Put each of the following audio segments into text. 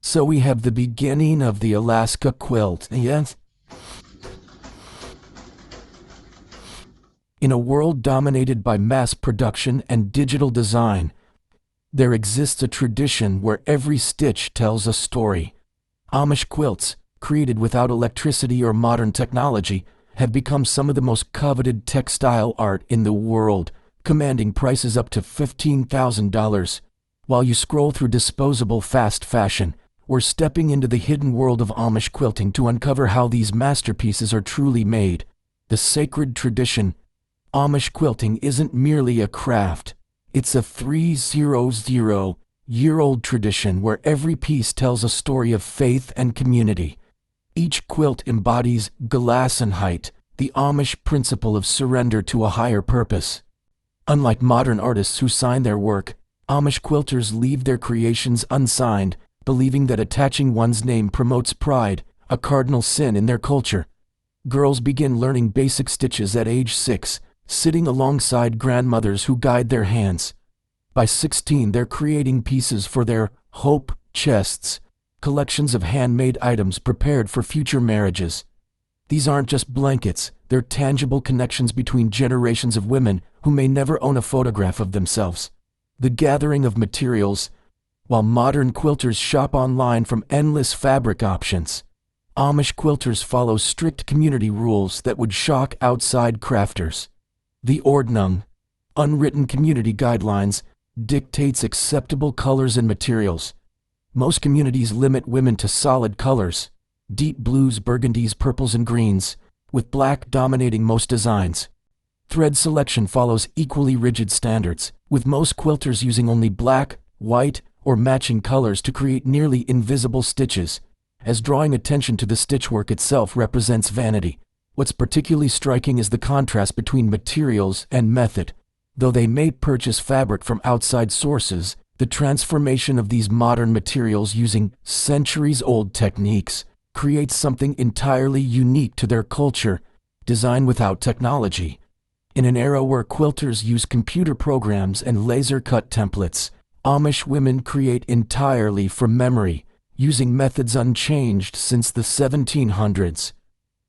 So we have the beginning of the Alaska quilt, yes? In a world dominated by mass production and digital design, there exists a tradition where every stitch tells a story. Amish quilts, created without electricity or modern technology, have become some of the most coveted textile art in the world, commanding prices up to $15,000. While you scroll through disposable fast fashion, we're stepping into the hidden world of Amish quilting to uncover how these masterpieces are truly made. The sacred tradition, Amish quilting, isn't merely a craft. It's a 300-year-old tradition where every piece tells a story of faith and community. Each quilt embodies Gelassenheit, the Amish principle of surrender to a higher purpose. Unlike modern artists who sign their work, Amish quilters leave their creations unsigned, believing that attaching one's name promotes pride, a cardinal sin in their culture. Girls begin learning basic stitches at age 6, sitting alongside grandmothers who guide their hands. By 16, they're creating pieces for their hope chests, collections of handmade items prepared for future marriages. These aren't just blankets, they're tangible connections between generations of women who may never own a photograph of themselves. The gathering of materials. While modern quilters shop online from endless fabric options, Amish quilters follow strict community rules that would shock outside crafters. The Ordnung, unwritten community guidelines, dictates acceptable colors and materials. Most communities limit women to solid colors, deep blues, burgundies, purples, and greens, with black dominating most designs. Thread selection follows equally rigid standards, with most quilters using only black, white, or matching colors to create nearly invisible stitches, as drawing attention to the stitchwork itself represents vanity. What's particularly striking is the contrast between materials and method. Though they may purchase fabric from outside sources, the transformation of these modern materials using centuries-old techniques creates something entirely unique to their culture, design without technology. In an era where quilters use computer programs and laser-cut templates, Amish women create entirely from memory, using methods unchanged since the 1700s.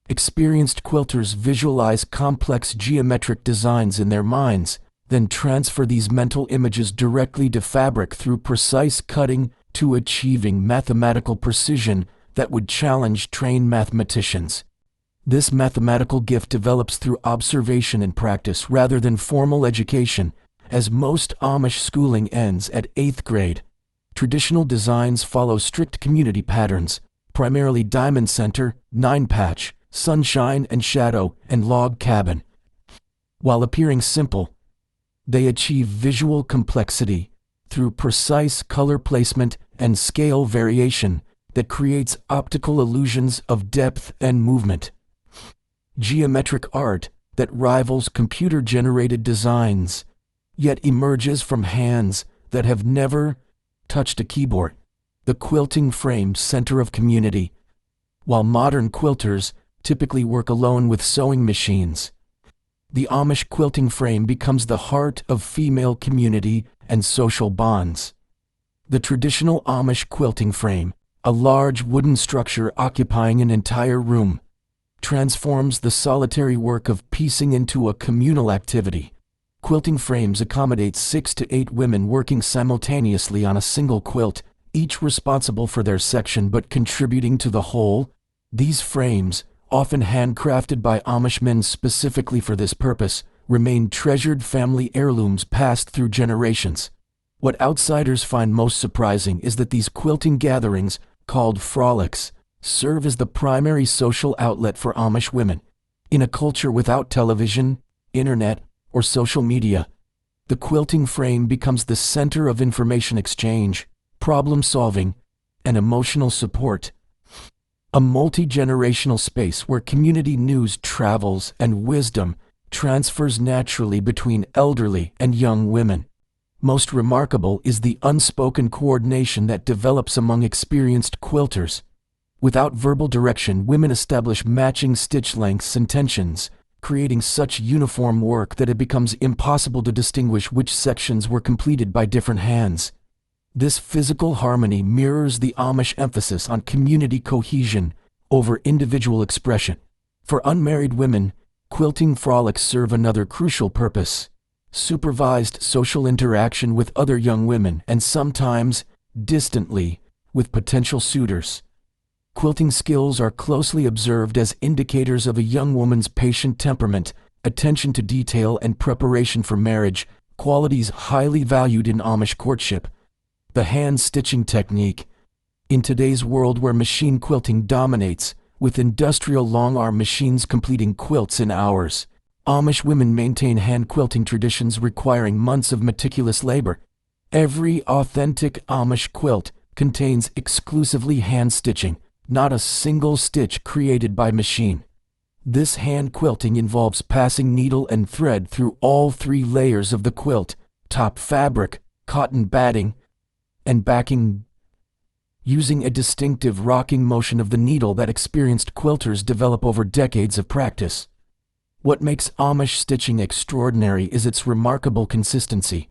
Experienced quilters visualize complex geometric designs in their minds, then transfer these mental images directly to fabric through precise cutting to achieving mathematical precision that would challenge trained mathematicians. This mathematical gift develops through observation and practice rather than formal education, as most Amish schooling ends at 8th grade. Traditional designs follow strict community patterns, primarily diamond center, 9-patch, sunshine and shadow, and log cabin. While appearing simple, they achieve visual complexity through precise color placement and scale variation that creates optical illusions of depth and movement. Geometric art that rivals computer-generated designs, yet emerges from hands that have never touched a keyboard. The quilting frame, center of community. While modern quilters typically work alone with sewing machines, the Amish quilting frame becomes the heart of female community and social bonds. The traditional Amish quilting frame, a large wooden structure occupying an entire room, transforms the solitary work of piecing into a communal activity. Quilting frames accommodate 6 to 8 women working simultaneously on a single quilt, each responsible for their section but contributing to the whole. These frames, often handcrafted by Amish men specifically for this purpose, remain treasured family heirlooms passed through generations. What outsiders find most surprising is that these quilting gatherings, called frolics, serve as the primary social outlet for Amish women. In a culture without television, internet, or social media, the quilting frame becomes the center of information exchange, problem solving, and emotional support. A multi-generational space where community news travels and wisdom transfers naturally between elderly and young women. Most remarkable is the unspoken coordination that develops among experienced quilters. Without verbal direction, women establish matching stitch lengths and tensions, creating such uniform work that it becomes impossible to distinguish which sections were completed by different hands. This physical harmony mirrors the Amish emphasis on community cohesion over individual expression. For unmarried women, quilting frolics serve another crucial purpose: supervised social interaction with other young women and sometimes, distantly, with potential suitors. Quilting skills are closely observed as indicators of a young woman's patient temperament, attention to detail, and preparation for marriage, qualities highly valued in Amish courtship. The hand-stitching technique. In today's world where machine quilting dominates, with industrial long-arm machines completing quilts in hours, Amish women maintain hand quilting traditions requiring months of meticulous labor. Every authentic Amish quilt contains exclusively hand stitching, not a single stitch created by machine. This hand quilting involves passing needle and thread through all 3 layers of the quilt: top fabric, cotton batting, and backing, using a distinctive rocking motion of the needle that experienced quilters develop over decades of practice. What makes Amish stitching extraordinary is its remarkable consistency.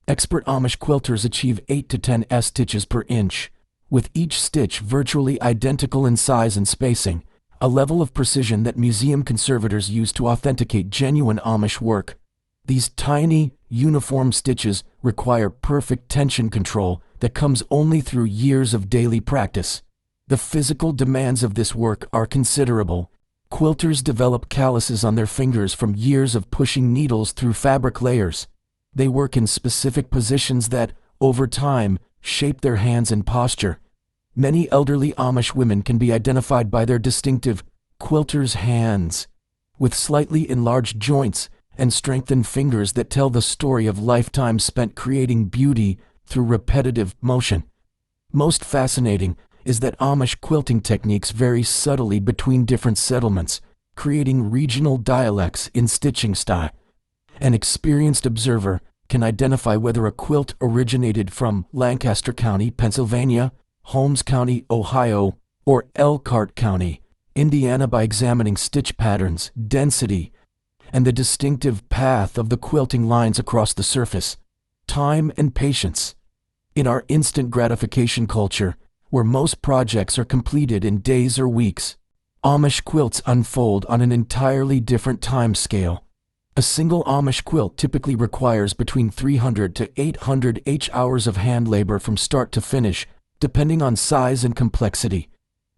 Expert Amish quilters achieve 8 to 10 stitches per inch, with each stitch virtually identical in size and spacing, a level of precision that museum conservators use to authenticate genuine Amish work. These tiny, uniform stitches require perfect tension control that comes only through years of daily practice. The physical demands of this work are considerable. Quilters develop calluses on their fingers from years of pushing needles through fabric layers. They work in specific positions that, over time, shape their hands and posture. Many elderly Amish women can be identified by their distinctive quilter's hands, with slightly enlarged joints and strengthened fingers that tell the story of lifetimes spent creating beauty through repetitive motion. Most fascinating is that Amish quilting techniques vary subtly between different settlements, creating regional dialects in stitching style. An experienced observer can identify whether a quilt originated from Lancaster County, Pennsylvania, Holmes County, Ohio, or Elkhart County, Indiana, by examining stitch patterns, density, and the distinctive path of the quilting lines across the surface. Time and patience. In our instant gratification culture, where most projects are completed in days or weeks, Amish quilts unfold on an entirely different time scale. A single Amish quilt typically requires between 300 to 800 hours of hand labor from start to finish, depending on size and complexity.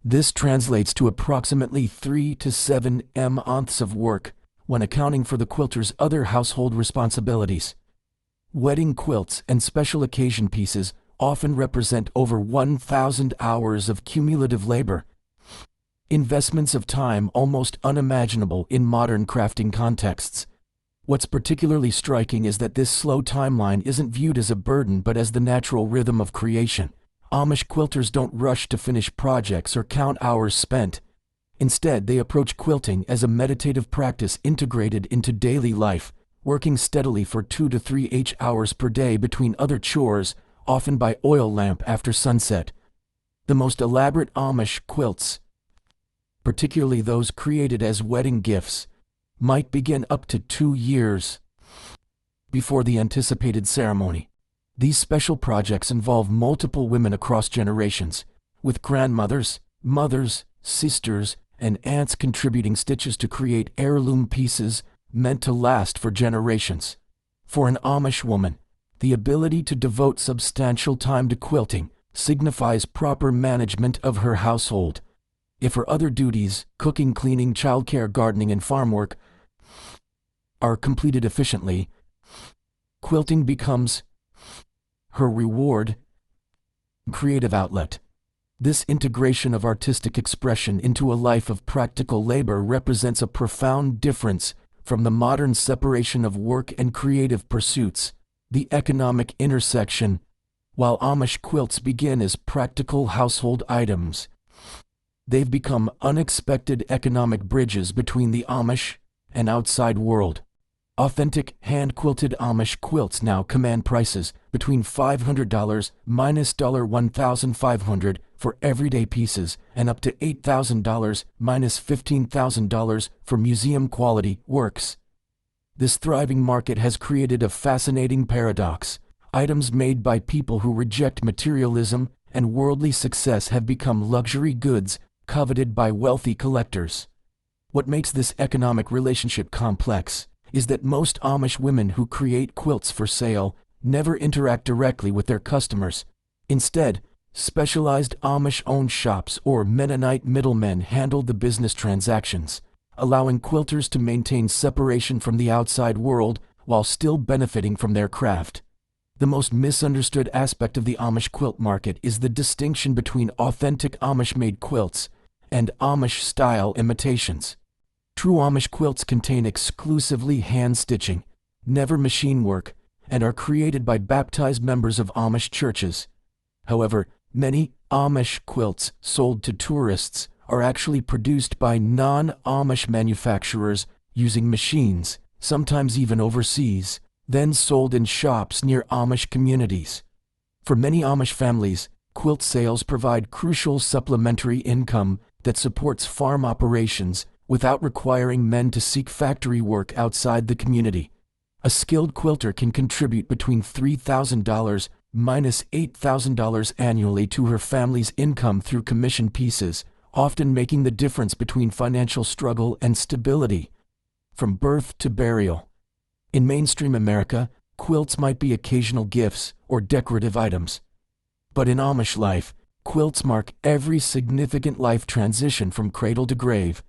This translates to approximately 3 to 7 months of work, when accounting for the quilter's other household responsibilities. Wedding quilts and special occasion pieces often represent over 1,000 hours of cumulative labor. Investments of time almost unimaginable in modern crafting contexts. What's particularly striking is that this slow timeline isn't viewed as a burden but as the natural rhythm of creation. Amish quilters don't rush to finish projects or count hours spent. Instead, they approach quilting as a meditative practice integrated into daily life, working steadily for 2 to 3 hours per day between other chores, often by oil lamp after sunset. The most elaborate Amish quilts, particularly those created as wedding gifts, might begin up to 2 years before the anticipated ceremony. These special projects involve multiple women across generations, with grandmothers, mothers, sisters, and aunts contributing stitches to create heirloom pieces meant to last for generations. For an Amish woman, the ability to devote substantial time to quilting signifies proper management of her household. If her other duties, cooking, cleaning, childcare, gardening, and farm work, are completed efficiently, quilting becomes her reward, creative outlet. This integration of artistic expression into a life of practical labor represents a profound difference from the modern separation of work and creative pursuits. The economic intersection. While Amish quilts begin as practical household items, they've become unexpected economic bridges between the Amish and outside world. Authentic, hand-quilted Amish quilts now command prices between $500 minus $1,500 for everyday pieces and up to $8,000 minus $15,000 for museum-quality works. This thriving market has created a fascinating paradox. Items made by people who reject materialism and worldly success have become luxury goods coveted by wealthy collectors. What makes this economic relationship complex is that most Amish women who create quilts for sale never interact directly with their customers. Instead, specialized Amish-owned shops or Mennonite middlemen handle the business transactions, allowing quilters to maintain separation from the outside world while still benefiting from their craft. The most misunderstood aspect of the Amish quilt market is the distinction between authentic Amish-made quilts and Amish-style imitations. True Amish quilts contain exclusively hand-stitching, never machine work, and are created by baptized members of Amish churches. However, many Amish quilts sold to tourists are actually produced by non-Amish manufacturers using machines, sometimes even overseas, then sold in shops near Amish communities. For many Amish families, quilt sales provide crucial supplementary income that supports farm operations without requiring men to seek factory work outside the community. A skilled quilter can contribute between $3,000 minus $8,000 annually to her family's income through commission pieces, often making the difference between financial struggle and stability. From birth to burial. In mainstream America, quilts might be occasional gifts or decorative items. But in Amish life, quilts mark every significant life transition from cradle to grave.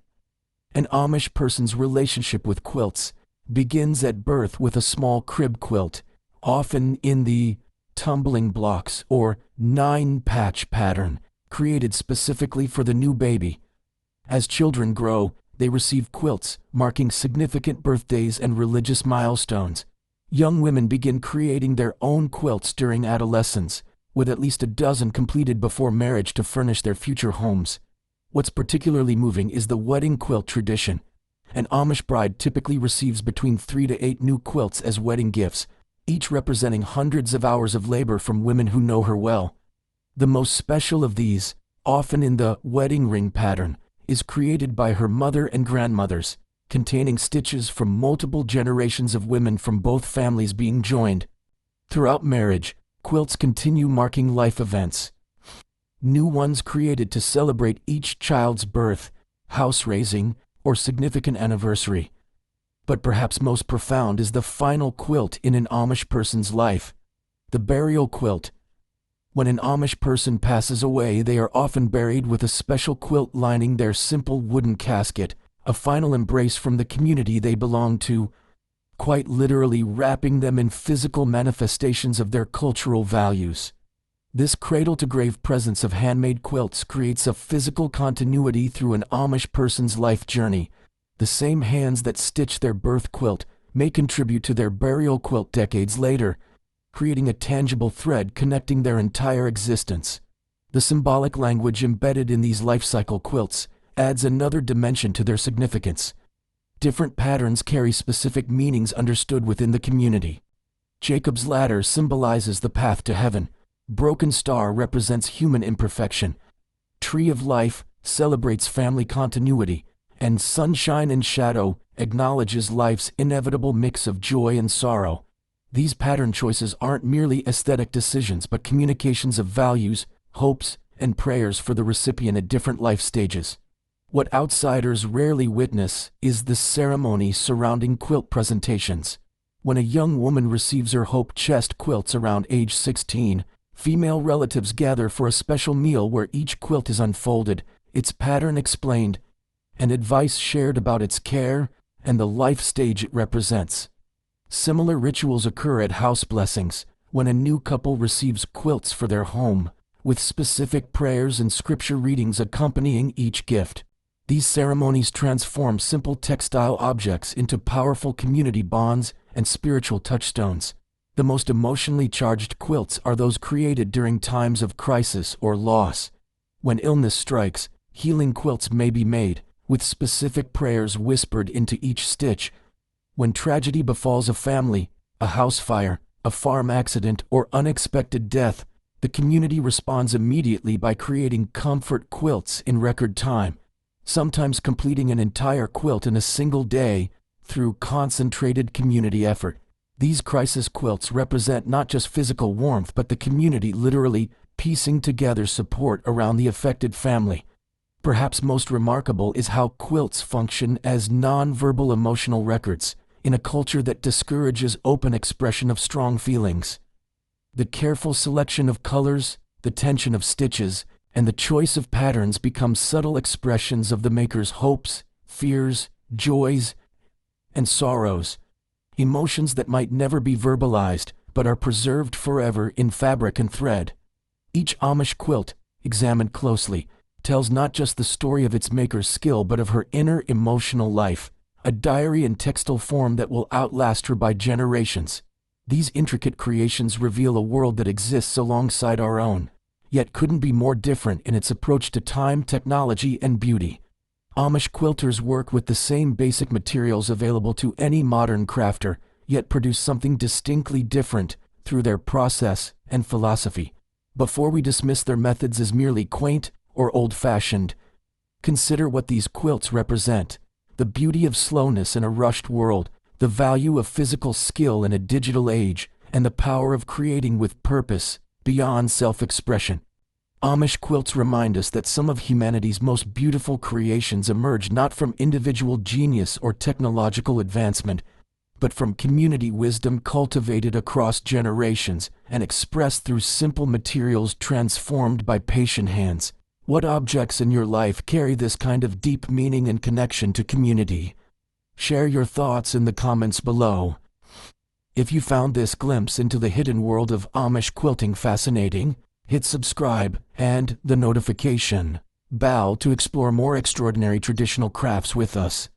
An Amish person's relationship with quilts begins at birth with a small crib quilt, often in the tumbling blocks or 9-patch pattern, created specifically for the new baby. As children grow, they receive quilts, marking significant birthdays and religious milestones. Young women begin creating their own quilts during adolescence, with at least a dozen completed before marriage to furnish their future homes. What's particularly moving is the wedding quilt tradition. An Amish bride typically receives between 3 to 8 new quilts as wedding gifts, each representing hundreds of hours of labor from women who know her well. The most special of these, often in the wedding ring pattern, is created by her mother and grandmothers, containing stitches from multiple generations of women from both families being joined. Throughout marriage, quilts continue marking life events. New ones created to celebrate each child's birth, house raising, or significant anniversary. But perhaps most profound is the final quilt in an Amish person's life, the burial quilt. When an Amish person passes away, they are often buried with a special quilt lining their simple wooden casket, a final embrace from the community they belong to, quite literally wrapping them in physical manifestations of their cultural values. This cradle-to-grave presence of handmade quilts creates a physical continuity through an Amish person's life journey. The same hands that stitch their birth quilt may contribute to their burial quilt decades later, creating a tangible thread connecting their entire existence. The symbolic language embedded in these life cycle quilts adds another dimension to their significance. Different patterns carry specific meanings understood within the community. Jacob's ladder symbolizes the path to heaven. Broken star represents human imperfection. Tree of life celebrates family continuity, and sunshine and shadow acknowledges life's inevitable mix of joy and sorrow. These pattern choices aren't merely aesthetic decisions but communications of values, hopes, and prayers for the recipient at different life stages. What outsiders rarely witness is the ceremony surrounding quilt presentations. When a young woman receives her hope chest quilts around age 16, female relatives gather for a special meal where each quilt is unfolded, its pattern explained, and advice shared about its care and the life stage it represents. Similar rituals occur at house blessings, when a new couple receives quilts for their home, with specific prayers and scripture readings accompanying each gift. These ceremonies transform simple textile objects into powerful community bonds and spiritual touchstones. The most emotionally charged quilts are those created during times of crisis or loss. When illness strikes, healing quilts may be made, with specific prayers whispered into each stitch. When tragedy befalls a family, a house fire, a farm accident, or unexpected death, the community responds immediately by creating comfort quilts in record time, sometimes completing an entire quilt in a single day through concentrated community effort. These crisis quilts represent not just physical warmth but the community literally piecing together support around the affected family. Perhaps most remarkable is how quilts function as non-verbal emotional records in a culture that discourages open expression of strong feelings. The careful selection of colors, the tension of stitches, and the choice of patterns become subtle expressions of the maker's hopes, fears, joys, and sorrows, emotions that might never be verbalized but are preserved forever in fabric and thread. Each Amish quilt, examined closely, tells not just the story of its maker's skill but of her inner emotional life, a diary in textile form that will outlast her by generations. These intricate creations reveal a world that exists alongside our own, yet couldn't be more different in its approach to time, technology, and beauty. Amish quilters work with the same basic materials available to any modern crafter, yet produce something distinctly different through their process and philosophy. Before we dismiss their methods as merely quaint or old-fashioned, consider what these quilts represent: the beauty of slowness in a rushed world, the value of physical skill in a digital age, and the power of creating with purpose beyond self-expression. Amish quilts remind us that some of humanity's most beautiful creations emerge not from individual genius or technological advancement, but from community wisdom cultivated across generations and expressed through simple materials transformed by patient hands. What objects in your life carry this kind of deep meaning and connection to community? Share your thoughts in the comments below. If you found this glimpse into the hidden world of Amish quilting fascinating, hit subscribe and the notification bell to explore more extraordinary traditional crafts with us.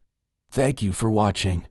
Thank you for watching.